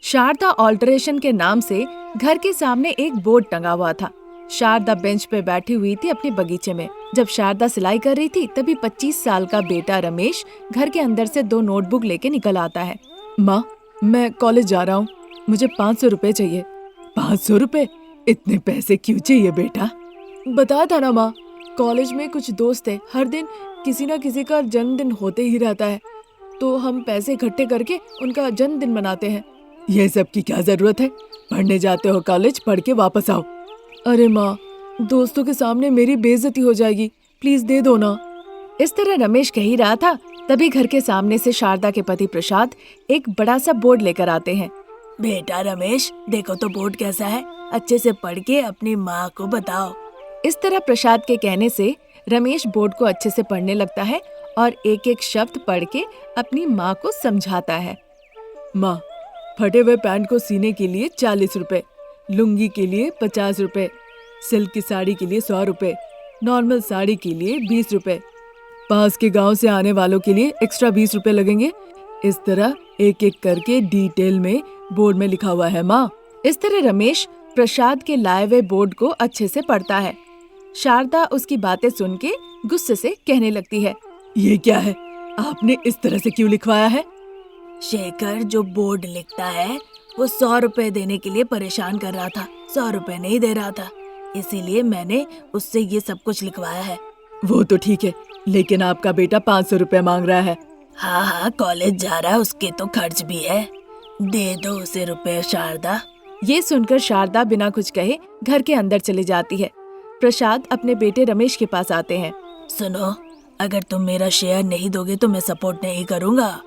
Sharda alteration के नाम से घर के सामने एक बोर्ड टंगा हुआ था। शारदा बेंच पे बैठी हुई थी अपने बगीचे में। जब शारदा सिलाई कर रही थी तभी 25 साल का बेटा रमेश घर के अंदर से 2 नोटबुक लेके निकल आता है। माँ, मैं कॉलेज जा रहा हूँ, मुझे 500 रुपए चाहिए। 500 रुपए? इतने पैसे क्यों चाहिए बेटा? बताया था ना माँ, कॉलेज में कुछ दोस्त है, हर दिन किसी न किसी का जन्मदिन होते ही रहता है, तो हम पैसे इकट्ठे करके उनका जन्मदिन मनाते हैं। ये सब की क्या जरूरत है? पढ़ने जाते हो कॉलेज, पढ़ के वापस आओ। अरे माँ, दोस्तों के सामने मेरी बेइज्जती हो जाएगी, प्लीज दे दो ना। इस तरह रमेश कह ही रहा था, तभी घर के सामने से शारदा के पति प्रसाद एक बड़ा सा बोर्ड लेकर आते हैं। बेटा रमेश, देखो तो बोर्ड कैसा है, अच्छे से पढ़ के अपनी माँ को बताओ। इस तरह प्रसाद के कहने से रमेश बोर्ड को अच्छे से पढ़ने लगता है और एक एक शब्द पढ़ के अपनी माँ को समझाता है। माँ, फटे हुए पैंट को सीने के लिए 40 रुपए, लुंगी के लिए 50 रुपए, सिल्क की साड़ी के लिए 100 रुपए, नॉर्मल साड़ी के लिए 20 रुपए, पास के गांव से आने वालों के लिए एक्स्ट्रा 20 रुपए लगेंगे। इस तरह एक एक करके डिटेल में बोर्ड में लिखा हुआ है माँ। इस तरह रमेश प्रसाद के लाए हुए बोर्ड को अच्छे से पढ़ता है। शारदा उसकी बातें सुन के गुस्से से कहने लगती है, ये क्या है, आपने इस तरह से क्यों लिखवाया है? शेखर जो बोर्ड लिखता है वो 100 रुपए देने के लिए परेशान कर रहा था, 100 रुपए नहीं दे रहा था, इसीलिए मैंने उससे ये सब कुछ लिखवाया है। वो तो ठीक है, लेकिन आपका बेटा 500 रुपए मांग रहा है। हाँ, कॉलेज जा रहा है, उसके तो खर्च भी है, दे दो उसे रुपए शारदा। ये सुनकर शारदा बिना कुछ कहे घर के अंदर चली जाती है। प्रसाद अपने बेटे रमेश के पास आते हैं। सुनो, अगर तुम मेरा शेयर नहीं दोगे तो मैं सपोर्ट नहीं करूँगा।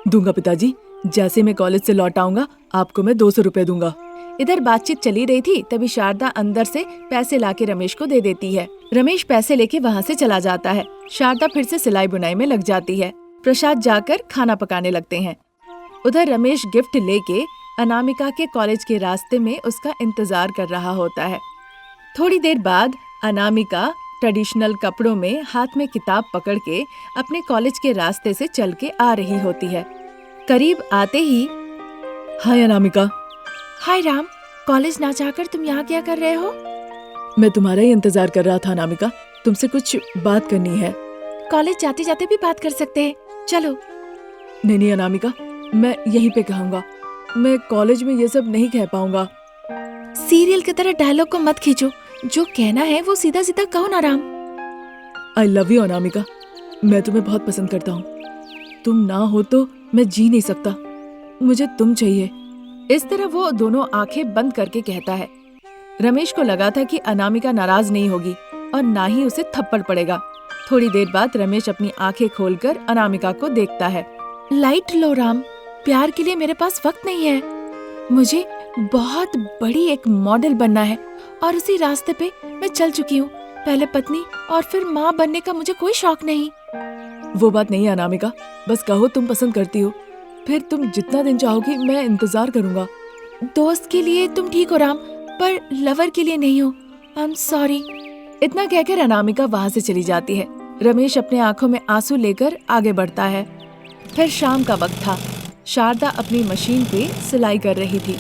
दूंगा पिताजी, जैसे मैं कॉलेज से लौट आऊंगा आपको मैं 200 रुपए दूंगा। इधर बातचीत चली रही थी, तभी शारदा अंदर से पैसे लाके रमेश को दे देती है। रमेश पैसे लेके वहाँ से चला जाता है। शारदा फिर से सिलाई बुनाई में लग जाती है। प्रसाद जाकर खाना पकाने लगते हैं। उधर रमेश गिफ्ट लेके अनामिका के कॉलेज के रास्ते में उसका इंतजार कर रहा होता है। थोड़ी देर बाद अनामिका ट्रेडिशनल कपड़ों में हाथ में किताब पकड़ के अपने कॉलेज के रास्ते से चल के आ रही होती है। करीब आते ही, हाय अनामिका। हाय राम, कॉलेज ना जाकर तुम यहाँ क्या कर रहे हो? मैं तुम्हारा ही इंतजार कर रहा था अनामिका, तुमसे कुछ बात करनी है। कॉलेज जाते जाते भी बात कर सकते हैं, चलो। नहीं अनामिका, मैं यहीं पे कहूँगा, मैं कॉलेज में ये सब नहीं कह पाऊंगा। सीरियल की तरह डायलॉग को मत खींचो, जो कहना है वो सीधा सीधा कहो ना Ram. I love you Anamika, मैं तुम्हें बहुत पसंद करता हूँ, तुम ना हो तो मैं जी नहीं सकता, मुझे तुम चाहिए। इस तरह वो दोनों आंखें बंद करके कहता है। रमेश को लगा था कि अनामिका नाराज नहीं होगी और ना ही उसे थप्पड़ पड़ेगा। थोड़ी देर बाद रमेश अपनी आंखें खोलकर अनामिका को देखता है। लाइट लो राम, प्यार के लिए मेरे पास वक्त नहीं है, मुझे बहुत बड़ी एक मॉडल बनना है और उसी रास्ते पे मैं चल चुकी हूँ। पहले पत्नी और फिर माँ बनने का मुझे कोई शौक नहीं। वो बात नहीं है अनामिका, बस कहो तुम पसंद करती हो, फिर तुम जितना दिन चाहोगी मैं इंतजार करूंगा। दोस्त के लिए तुम ठीक हो राम, पर लवर के लिए नहीं हो, आई एम सॉरी। इतना कहकर अनामिका वहाँ से चली जाती है। रमेश अपने आंखों में आंसू लेकर आगे बढ़ता है। फिर शाम का वक्त था। शारदा अपनी मशीन पे सिलाई कर रही थी।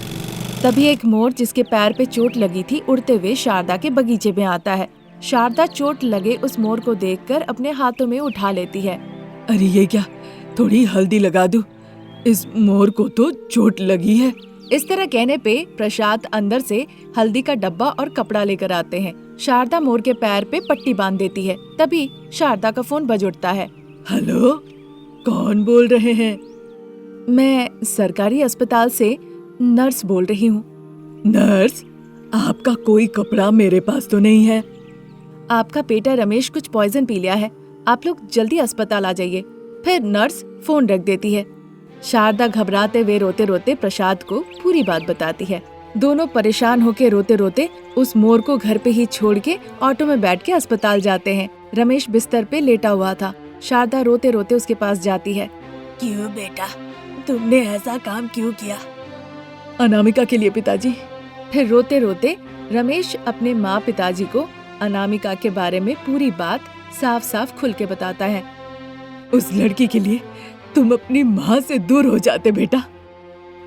तभी एक मोर जिसके पैर पे चोट लगी थी उड़ते हुए शारदा के बगीचे में आता है। शारदा चोट लगे उस मोर को देखकर अपने हाथों में उठा लेती है। अरे ये क्या, थोड़ी हल्दी लगा दूं, इस मोर को तो चोट लगी है। इस तरह कहने पे प्रसाद अंदर से हल्दी का डब्बा और कपड़ा लेकर आते हैं। शारदा मोर के पैर पे पट्टी बांध देती है। तभी शारदा का फोन बज उठता है। हेलो, कौन बोल रहे हैं? मैं सरकारी अस्पताल से नर्स बोल रही हूँ। नर्स, आपका कोई कपड़ा मेरे पास तो नहीं है। आपका बेटा रमेश कुछ पॉइजन पी लिया है, आप लोग जल्दी अस्पताल आ जाइए। फिर नर्स फोन रख देती है। शारदा घबराते हुए रोते रोते प्रसाद को पूरी बात बताती है। दोनों परेशान होकर रोते रोते उस मोर को घर पे ही छोड़ के ऑटो में बैठ के अस्पताल जाते हैं। रमेश बिस्तर पे लेटा हुआ था। शारदा रोते रोते उसके पास जाती है। क्यों बेटा, तुमने ऐसा काम क्यों किया? अनामिका के लिए पिताजी। फिर रोते रोते रमेश अपने माँ पिताजी को अनामिका के बारे में पूरी बात साफ साफ खुल के बताता है। उस लड़की के लिए तुम अपनी माँ से दूर हो जाते बेटा।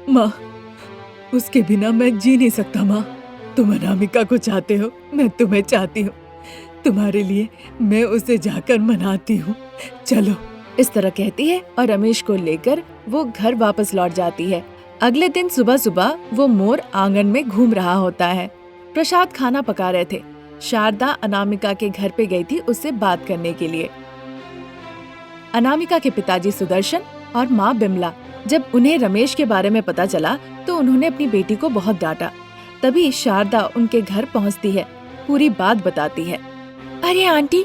माँ, उसके बिना मैं जी नहीं सकता माँ। तुम अनामिका को चाहते हो, मैं तुम्हें चाहती हूँ। तुम्हारे लिए मैं उसे जाकर मनाती हूँ। चलो। इस तरह कहती है और रमेश को लेकर वो घर वापस लौट जाती है। अगले दिन सुबह सुबह वो मोर आंगन में घूम रहा होता है। प्रसाद खाना पका रहे थे। शारदा अनामिका के घर पे गई थी उससे बात करने के लिए। अनामिका के पिताजी सुदर्शन और माँ बिमला, जब उन्हें रमेश के बारे में पता चला तो उन्होंने अपनी बेटी को बहुत डांटा। तभी शारदा उनके घर पहुँचती है, पूरी बात बताती है। अरे आंटी,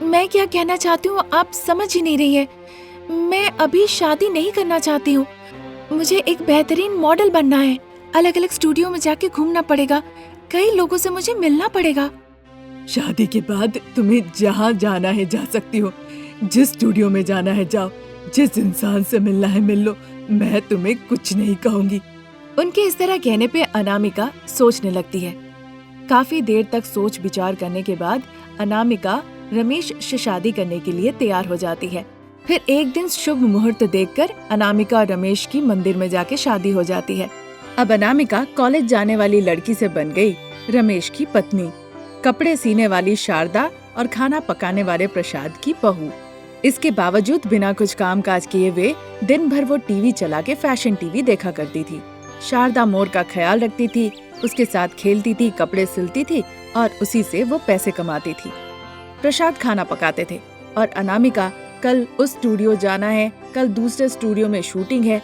मैं क्या कहना चाहती हूँ आप समझ ही नहीं रही है। मैं अभी शादी नहीं करना चाहती हूँ। मुझे एक बेहतरीन मॉडल बनना है। अलग अलग स्टूडियो में जाके घूमना पड़ेगा, कई लोगों से मुझे मिलना पड़ेगा। शादी के बाद तुम्हें जहाँ जाना है जा सकती हो, जिस स्टूडियो में जाना है जाओ, जिस इंसान से मिलना है मिल लो, मैं तुम्हें कुछ नहीं कहूँगी। उनके इस तरह कहने पे अनामिका सोचने लगती है। काफी देर तक सोच विचार करने के बाद अनामिका रमेश से शादी करने के लिए तैयार हो जाती है। फिर एक दिन शुभ मुहूर्त देखकर अनामिका और रमेश की मंदिर में जाके शादी हो जाती है। अब अनामिका कॉलेज जाने वाली लड़की से बन गई रमेश की पत्नी, कपड़े सीने वाली शारदा और खाना पकाने वाले प्रसाद की बहू। इसके बावजूद बिना कुछ काम काज किए हुए दिन भर वो टीवी चला के फैशन टीवी देखा करती थी। शारदा मोर का ख्याल रखती थी, उसके साथ खेलती थी, कपड़े सिलती थी और उसी से वो पैसे कमाती थी। प्रसाद खाना पकाते थे और अनामिका कल उस स्टूडियो जाना है, कल दूसरे स्टूडियो में शूटिंग है,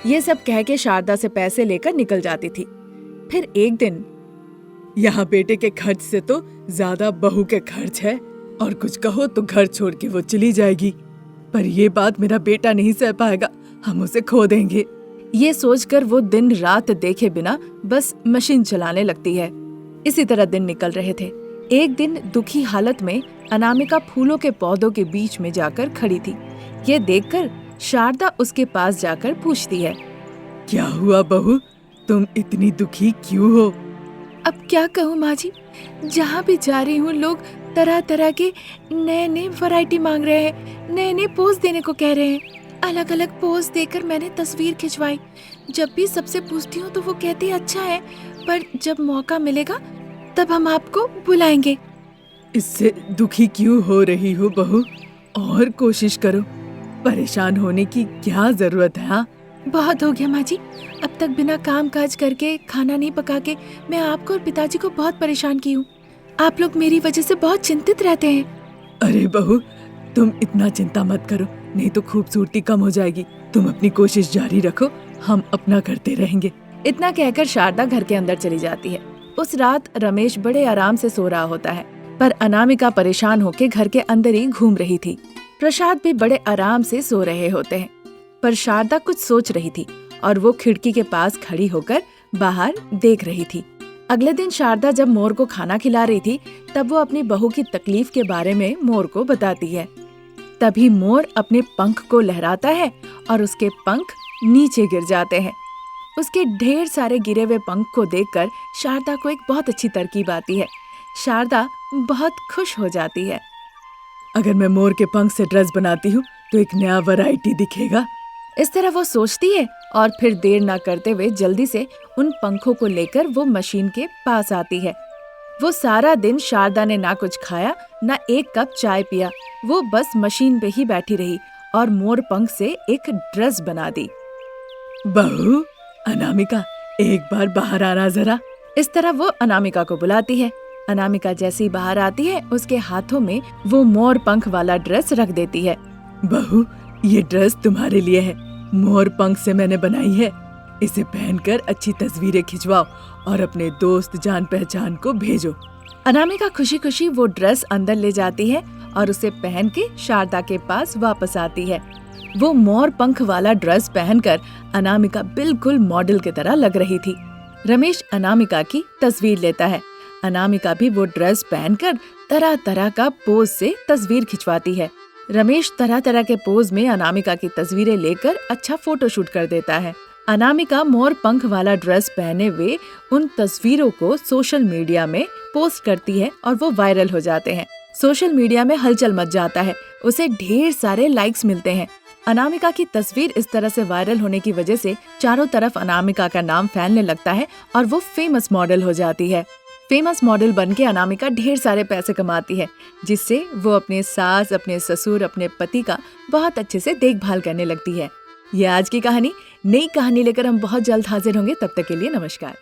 ये सब कह के शारदा से पैसे लेकर निकल जाती थी। फिर एक दिन, यहाँ बेटे के खर्च से तो ज्यादा बहू के खर्च है, और कुछ कहो तो घर छोड़ के वो चली जाएगी, पर ये बात मेरा बेटा नहीं सह पाएगा, हम उसे खो देंगे। ये सोचकर वो दिन रात देखे बिना बस मशीन चलाने लगती है। इसी तरह दिन निकल रहे थे। एक दिन दुखी हालत में अनामिका फूलों के पौधों के बीच में जाकर खड़ी थी। ये देखकर शारदा उसके पास जाकर पूछती है, क्या हुआ बहू, तुम इतनी दुखी क्यों हो? अब क्या कहूँ माँ जी, जहाँ भी जा रही हूँ लोग तरह तरह के नए नए वैरायटी मांग रहे हैं, नए नए पोज देने को कह रहे हैं। अलग अलग पोज देकर मैंने तस्वीर खिंचवाई। जब भी सबसे पूछती हूँ तो वो कहते हैं अच्छा है, पर जब मौका मिलेगा तब हम आपको बुलाएंगे। इससे दुखी क्यों हो रही हो बहू, और कोशिश करो, परेशान होने की क्या जरूरत है। हाँ, बहुत हो गया माँ जी, अब तक बिना काम काज करके, खाना नहीं पका के मैं आपको और पिताजी को बहुत परेशान की हूँ। आप लोग मेरी वजह से बहुत चिंतित रहते हैं। अरे बहू, तुम इतना चिंता मत करो, नहीं तो खूबसूरती कम हो जाएगी। तुम अपनी कोशिश जारी रखो, हम अपना करते रहेंगे। इतना कहकर शारदा घर के अंदर चली जाती है। उस रात रमेश बड़े आराम से सो रहा होता है, पर अनामिका परेशान होकर घर के अंदर ही घूम रही थी। प्रसाद भी बड़े आराम से सो रहे होते हैं, पर शारदा कुछ सोच रही थी और वो खिड़की के पास खड़ी होकर बाहर देख रही थी। अगले दिन शारदा जब मोर को खाना खिला रही थी, तब वो अपनी बहू की तकलीफ के बारे में मोर को बताती है। तभी मोर अपने पंख को लहराता है और उसके पंख नीचे गिर जाते हैं। उसके ढेर सारे गिरे हुए पंख को देखकर शारदा को एक बहुत अच्छी तरकीब आती है। शारदा बहुत खुश हो जाती है। अगर मैं मोर के पंख से ड्रेस बनाती हूँ तो एक नया वैरायटी दिखेगा। इस तरह वो सोचती है और फिर देर ना करते हुए जल्दी से उन पंखों को लेकर वो मशीन के पास आती है। वो सारा दिन शारदा ने ना कुछ खाया, ना एक कप चाय पिया। वो बस मशीन पे ही बैठी रही और मोर पंख से एक ड्रेस बना दी। बहू, अनामिका, एक बार बाहर आना जरा। इस तरह वो अनामिका को बुलाती है। अनामिका जैसी बाहर आती है, उसके हाथों में वो मोर पंख वाला ड्रेस रख देती है। बहू, ये ड्रेस तुम्हारे लिए है, मोर पंख से मैंने बनाई है। इसे पहनकर अच्छी तस्वीरें खिंचवाओ और अपने दोस्त जान पहचान को भेजो। अनामिका खुशी खुशी वो ड्रेस अंदर ले जाती है और उसे पहन के शारदा के पास वापस आती है। वो मोर पंख वाला ड्रेस पहनकर अनामिका बिल्कुल मॉडल की तरह लग रही थी। रमेश अनामिका की तस्वीर लेता है। अनामिका भी वो ड्रेस पहनकर तरह तरह का पोज से तस्वीर खिंचवाती है। रमेश तरह तरह के पोज में अनामिका की तस्वीरें लेकर अच्छा फोटोशूट कर देता है। अनामिका मोर पंख वाला ड्रेस पहने हुए उन तस्वीरों को सोशल मीडिया में पोस्ट करती है और वो वायरल हो जाते हैं। सोशल मीडिया में हलचल मच जाता है, उसे ढेर सारे लाइक्स मिलते हैं। अनामिका की तस्वीर इस तरह से वायरल होने की वजह से चारों तरफ अनामिका का नाम फैलने लगता है और वो फेमस मॉडल हो जाती है। फेमस मॉडल बनके अनामिका ढेर सारे पैसे कमाती है, जिससे वो अपने सास, अपने ससुर, अपने पति का बहुत अच्छे से देखभाल करने लगती है। ये आज की कहानी। नई कहानी लेकर हम बहुत जल्द हाजिर होंगे। तब तक के लिए नमस्कार।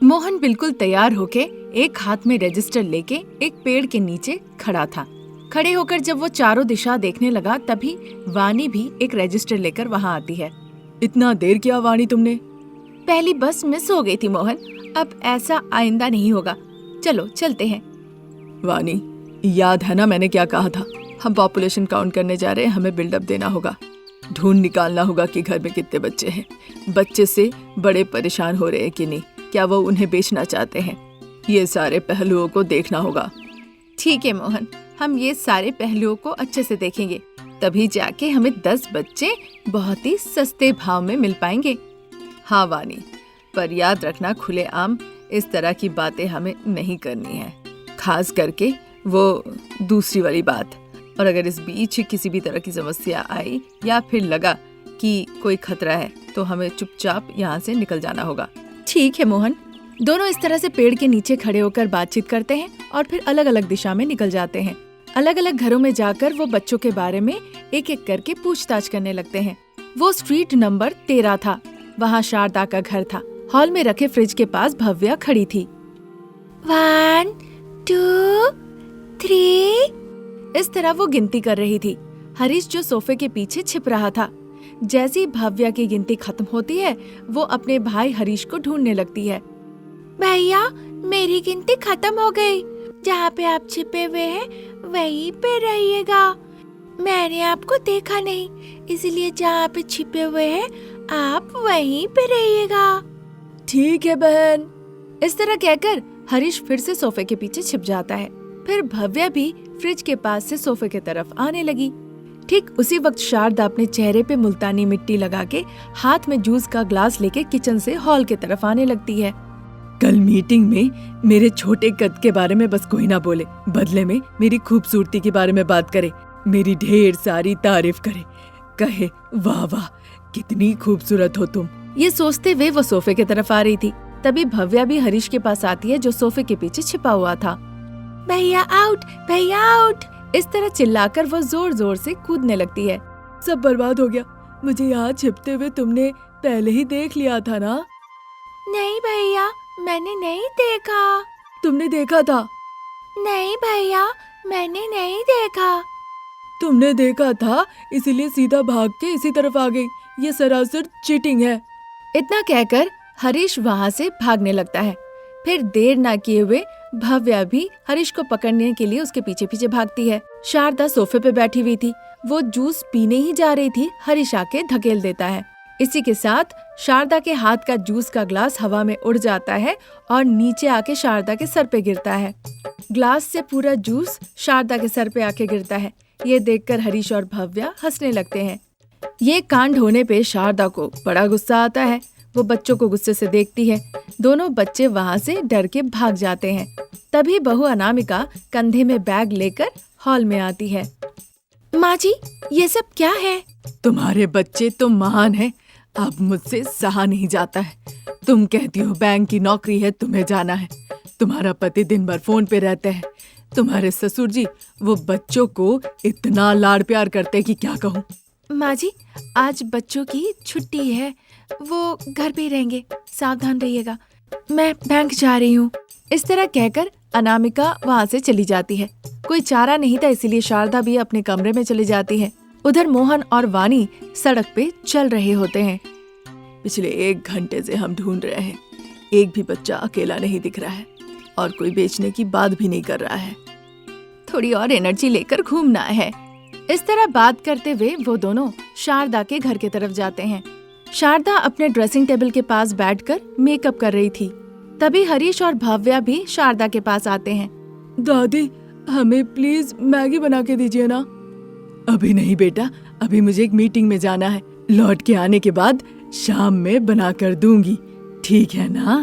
मोहन बिल्कुल तैयार होके एक हाथ में रजिस्टर लेके एक पेड़ के नीचे खड़ा था। खड़े होकर जब वो चारों दिशा देखने लगा तभी वानी भी एक रजिस्टर लेकर वहाँ आती है। इतना देर किया वानी तुमने? पहली बस मिस हो गई थी मोहन, अब ऐसा आइंदा नहीं होगा। चलो चलते हैं। वानी, याद है ना मैंने क्या कहा था? हम पॉपुलेशन काउंट करने जा रहे हैं, हमें बिल्डअप देना होगा, ढूंढ निकालना होगा कि घर में कितने बच्चे हैं, बच्चे से बड़े परेशान हो रहे हैं कि नहीं, क्या वो उन्हें बेचना चाहते हैं, ये सारे पहलुओं को देखना होगा। ठीक है मोहन, हम ये सारे पहलुओं को अच्छे से देखेंगे, तभी जाके हमें 10 बच्चे बहुत ही सस्ते भाव में मिल पाएंगे। हाँ वानी, पर याद रखना खुलेआम इस तरह की बातें हमें नहीं करनी है, खास करके वो दूसरी वाली बात। और अगर इस बीच किसी भी तरह की समस्या आई या फिर लगा कि कोई खतरा है तो हमें चुपचाप यहाँ से निकल जाना होगा। ठीक है मोहन। दोनों इस तरह से पेड़ के नीचे खड़े होकर बातचीत करते हैं और फिर अलग अलग दिशा में निकल जाते हैं। अलग अलग घरों में जाकर वो बच्चों के बारे में एक एक करके पूछताछ करने लगते हैं। वो स्ट्रीट नंबर 13 था। वहाँ शारदा का घर था। हॉल में रखे फ्रिज के पास भव्या खड़ी थी। 1 2 3 इस तरह वो गिनती कर रही थी। हरीश जो सोफे के पीछे छिप रहा था। जैसी भव्या की गिनती खत्म होती है वो अपने भाई हरीश को ढूंढने लगती है। भैया, मेरी गिनती खत्म हो गई। जहाँ पे आप छिपे हुए हैं वहीं पे रहिएगा। मैंने आपको देखा नहीं, इसलिए जहाँ पे छिपे हुए हैं आप वहीं पे रहिएगा। ठीक है बहन। इस तरह कहकर हरीश फिर से सोफे के पीछे छिप जाता है। फिर भव्या भी फ्रिज के पास से सोफे की तरफ आने लगी। ठीक उसी वक्त शारदा अपने चेहरे पे मुल्तानी मिट्टी लगा के हाथ में जूस का ग्लास लेके किचन से हॉल की तरफ आने लगती है। कल मीटिंग में मेरे छोटे कद के बारे में बस कोई ना बोले, बदले में मेरी खूबसूरती के बारे में बात करे, मेरी ढेर सारी तारीफ करे, कहे वाह वाह कितनी खूबसूरत हो तुम। ये सोचते हुए वो सोफे की तरफ आ रही थी। तभी भव्या भी हरीश के पास आती है जो सोफे के पीछे छिपा हुआ था। भैया आउट, भैया आउट, इस तरह चिल्लाकर वो जोर जोर से कूदने लगती है। सब बर्बाद हो गया, मुझे यहाँ छिपते हुए तुमने पहले ही देख लिया था ना? नहीं भैया, मैंने नहीं देखा। तुमने देखा था? नहीं भैया, मैंने नहीं देखा। तुमने देखा था इसलिए सीधा भाग के इसी तरफ आ गई, ये सरासर चीटिंग है। इतना कहकर हरीश वहाँ से भागने लगता है। फिर देर ना किए हुए भव्या भी हरीश को पकड़ने के लिए उसके पीछे पीछे भागती है। शारदा सोफे पे बैठी हुई थी, वो जूस पीने ही जा रही थी, हरीश आके धकेल देता है। इसी के साथ शारदा के हाथ का जूस का ग्लास हवा में उड़ जाता है और नीचे आके शारदा के सर पे गिरता है। ग्लास से पूरा जूस शारदा के सर पे आके गिरता है। ये देखकर हरीश और भव्या हंसने लगते हैं। ये कांड होने पे शारदा को बड़ा गुस्सा आता है। वो बच्चों को गुस्से से देखती है। दोनों बच्चे वहाँ से डर के भाग जाते हैं। तभी बहू अनामिका कंधे में बैग लेकर हॉल में आती है। माँ जी, ये सब क्या है? तुम्हारे बच्चे तो महान हैं, अब मुझसे सहा नहीं जाता है। तुम कहती हो बैंक की नौकरी है, तुम्हें जाना है, तुम्हारा पति दिन भर फोन पे रहते हैं, तुम्हारे ससुर जी वो बच्चों को इतना लाड प्यार करते कि क्या कहूँ। माँ जी, आज बच्चों की छुट्टी है, वो घर पे ही रहेंगे, सावधान रहिएगा, मैं बैंक जा रही हूँ। इस तरह कहकर अनामिका वहाँ से चली जाती है। कोई चारा नहीं था, इसीलिए शारदा भी अपने कमरे में चली जाती है। उधर मोहन और वानी सड़क पे चल रहे होते हैं। पिछले 1 घंटे से हम ढूंढ रहे हैं, एक भी बच्चा अकेला नहीं दिख रहा है और कोई बेचने की बात भी नहीं कर रहा है। थोड़ी और एनर्जी लेकर घूमना है। इस तरह बात करते हुए वो दोनों शारदा के घर की तरफ जाते हैं। शारदा अपने ड्रेसिंग टेबल के पास बैठकर मेकअप कर रही थी। तभी हरीश और भव्या भी शारदा के पास आते हैं। दादी, हमें प्लीज मैगी बना के दीजिए ना। अभी नहीं बेटा, अभी मुझे एक मीटिंग में जाना है, लौट के आने के बाद शाम में बना कर दूंगी, ठीक है ना?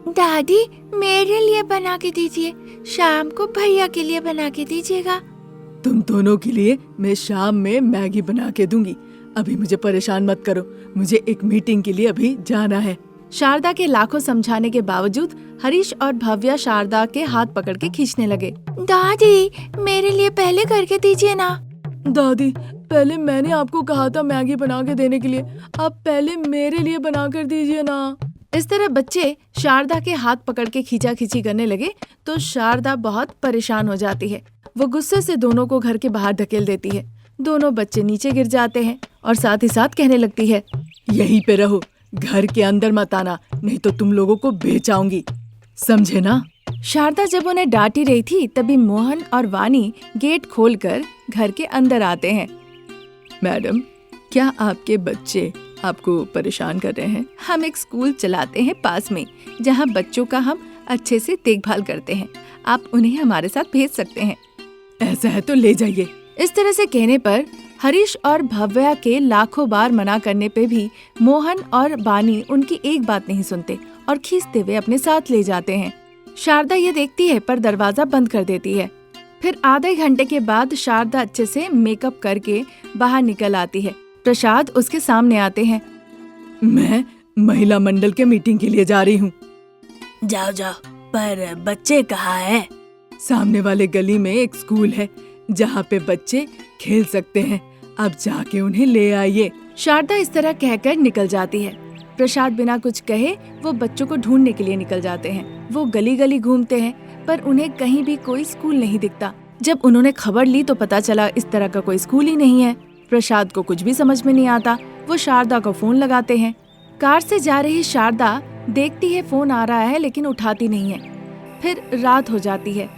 दादी, मेरे लिए बना के दीजिए, शाम को भैया के लिए बना के दीजिएगा। तुम दोनों के लिए मैं शाम में मैगी बना के दूंगी। अभी मुझे परेशान मत करो, मुझे एक मीटिंग के लिए अभी जाना है। शारदा के लाखों समझाने के बावजूद हरीश और भव्या शारदा के हाथ पकड़ के खींचने लगे। दादी, मेरे लिए पहले करके दीजिए ना। दादी, पहले मैंने आपको कहा था मैगी बना के देने के लिए, आप पहले मेरे लिए बना कर दीजिए ना। इस तरह बच्चे शारदा के हाथ पकड़ के खींचाखींची करने लगे तो शारदा बहुत परेशान हो जाती है। वो गुस्से से दोनों को घर के बाहर धकेल देती है। दोनों बच्चे नीचे गिर जाते हैं और साथ ही साथ कहने लगती है, यहीं पे रहो, घर के अंदर मत आना, नहीं तो तुम लोगों को बेचाऊंगी, समझे ना। शारदा जब उन्हें डांटी रही थी तभी मोहन और वानी गेट खोलकर घर के अंदर आते हैं। मैडम, क्या आपके बच्चे आपको परेशान कर रहे हैं? हम एक स्कूल चलाते हैं पास में, जहाँ बच्चों का हम अच्छे से देखभाल करते हैं। आप उन्हें हमारे साथ भेज सकते हैं। ऐसा है तो ले जाइए। इस तरह से कहने पर हरीश और भव्या के लाखों बार मना करने पे भी मोहन और बानी उनकी एक बात नहीं सुनते और खींचते हुए अपने साथ ले जाते हैं। शारदा ये देखती है पर दरवाजा बंद कर देती है। फिर आधे घंटे के बाद शारदा अच्छे से मेकअप करके बाहर निकल आती है। प्रसाद उसके सामने आते हैं। मैं महिला मंडल के मीटिंग के लिए जा रही हूँ। जाओ जाओ, पर बच्चे कहाँ है? सामने वाले गली में एक स्कूल है जहाँ पे बच्चे खेल सकते हैं, अब जाके उन्हें ले आइए। शारदा इस तरह कहकर निकल जाती है। प्रसाद बिना कुछ कहे वो बच्चों को ढूंढने के लिए निकल जाते हैं। वो गली गली घूमते हैं पर उन्हें कहीं भी कोई स्कूल नहीं दिखता। जब उन्होंने खबर ली तो पता चला इस तरह का कोई स्कूल ही नहीं है। प्रसाद को कुछ भी समझ में नहीं आता। वो शारदा को फोन लगाते हैं। कार से जा रही शारदा देखती है फोन आ रहा है लेकिन उठाती नहीं है। फिर रात हो जाती है।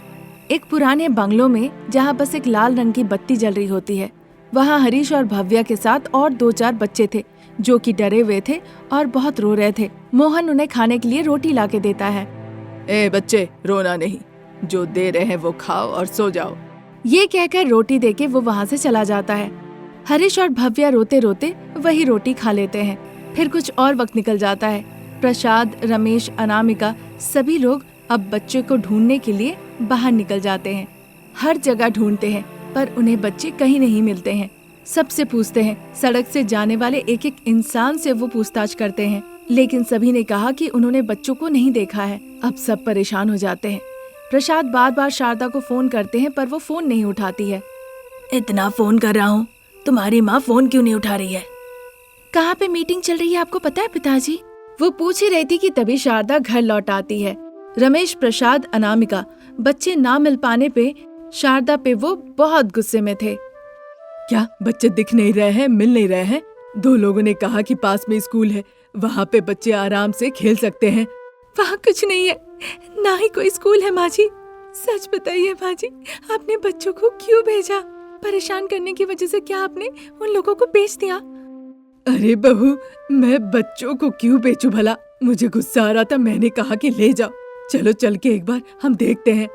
एक पुराने बंगलों में जहाँ बस एक लाल रंग की बत्ती जल रही होती है, वहाँ हरीश और भव्या के साथ और 2-4 बच्चे थे जो कि डरे हुए थे और बहुत रो रहे थे। मोहन उन्हें खाने के लिए रोटी लाके देता है। ए बच्चे, रोना नहीं, जो दे रहे हैं वो खाओ और सो जाओ। ये कहकर रोटी देके वो वहाँ से चला जाता है। हरीश और भव्या रोते रोते वही रोटी खा लेते हैं। फिर कुछ और वक्त निकल जाता है। प्रसाद, रमेश, अनामिका सभी लोग अब बच्चे को ढूंढने के लिए बाहर निकल जाते हैं। हर जगह ढूंढते हैं पर उन्हें बच्चे कहीं नहीं मिलते हैं। सबसे पूछते हैं, सड़क से जाने वाले एक एक इंसान से वो पूछताछ करते हैं, लेकिन सभी ने कहा कि उन्होंने बच्चों को नहीं देखा है। अब सब परेशान हो जाते हैं। प्रसाद बार बार शारदा को फोन करते हैं पर वो फोन नहीं उठाती है। इतना फोन कर रहा हूँ, तुम्हारी माँ फोन क्यों नहीं उठा रही है? कहाँ पे मीटिंग चल रही है आपको पता है पिताजी? वो पूछ ही रही थी कि तभी शारदा घर लौट आती है। रमेश, प्रसाद, अनामिका बच्चे ना मिल पाने पे शारदा पे वो बहुत गुस्से में थे। क्या बच्चे दिख नहीं रहे हैं, मिल नहीं रहे हैं? 2 लोगों ने कहा कि पास में स्कूल है, वहाँ पे बच्चे आराम से खेल सकते हैं। वहाँ कुछ नहीं है, ना ही कोई स्कूल है माँ जी। सच बताइए माँ जी, आपने बच्चों को क्यों भेजा? परेशान करने की वजह से क्या आपने उन लोगों को बेच दिया? अरे बहू, मैं बच्चों को क्यों बेचूं भला? मुझे गुस्सा आ रहा था, मैंने कहा कि ले जाओ। चलो चल के एक बार हम देखते हैं।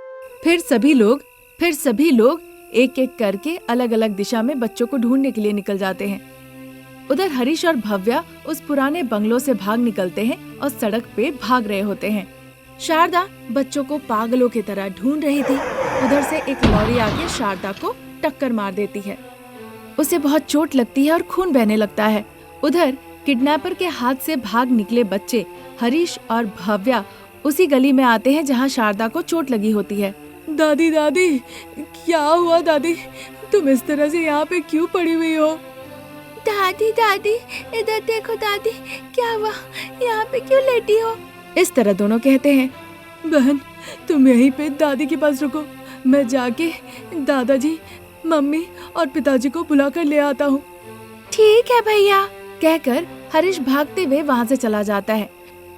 फिर सभी लोग एक एक करके अलग अलग दिशा में बच्चों को ढूंढने के लिए निकल जाते हैं। उधर हरीश और भव्या उस पुराने बंगलों से भाग निकलते हैं और सड़क पे भाग रहे होते हैं। शारदा बच्चों को पागलों की तरह ढूंढ रही थी। उधर से एक लॉरी आके शारदा को टक्कर मार देती है। उसे बहुत चोट लगती है और खून बहने लगता है। उधर किडनैपर के हाथ से भाग निकले बच्चे हरीश और भव्या उसी गली में आते हैं जहाँ शारदा को चोट लगी होती है। दादी दादी, क्या हुआ दादी? तुम इस तरह से यहाँ पे क्यों पड़ी हुई हो? दादी दादी, इधर देखो दादी, क्या हुआ? यहाँ पे क्यों लेटी हो? इस तरह दोनों कहते हैं। बहन, तुम यहीं पे दादी के पास रुको, मैं जाके दादाजी, मम्मी और पिताजी को बुला कर ले आता हूँ। ठीक है भैया, कहकर हरीश भागते हुए वहाँ से चला जाता है।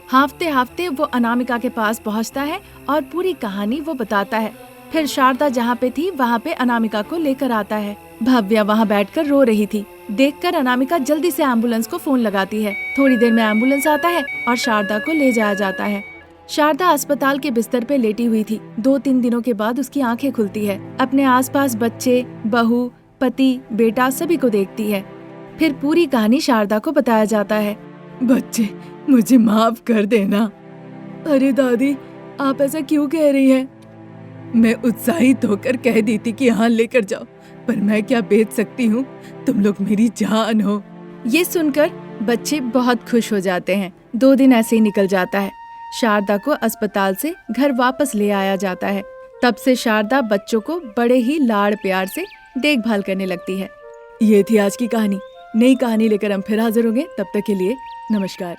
हांफते हांफते वो अनामिका के पास पहुँचता है और पूरी कहानी वो बताता है। फिर शारदा जहाँ पे थी वहाँ पे अनामिका को लेकर आता है। भव्या वहाँ बैठकर रो रही थी। देखकर अनामिका जल्दी से एम्बुलेंस को फोन लगाती है। थोड़ी देर में एम्बुलेंस आता है और शारदा को ले जाया जाता है। शारदा अस्पताल के बिस्तर पे लेटी हुई थी। 2-3 दिनों के बाद उसकी आंखें खुलती है। अपने आसपास बच्चे, बहू, पति, बेटा सभी को देखती है। फिर पूरी कहानी शारदा को बताया जाता है। बच्चे, मुझे माफ कर देना। अरे दादी, आप ऐसा क्यों कह रही हैं? मैं उत्साहित होकर कह दी थी कि यहाँ लेकर जाओ, पर मैं क्या बेच सकती हूँ, तुम लोग मेरी जान हो। ये सुनकर बच्चे बहुत खुश हो जाते हैं। 2 दिन ऐसे ही निकल जाता है। शारदा को अस्पताल से घर वापस ले आया जाता है। तब से शारदा बच्चों को बड़े ही लाड़ प्यार से देखभाल करने लगती है। ये थी आज की कहानी। नई कहानी लेकर हम फिर हाजिर होंगे। तब तक के लिए नमस्कार।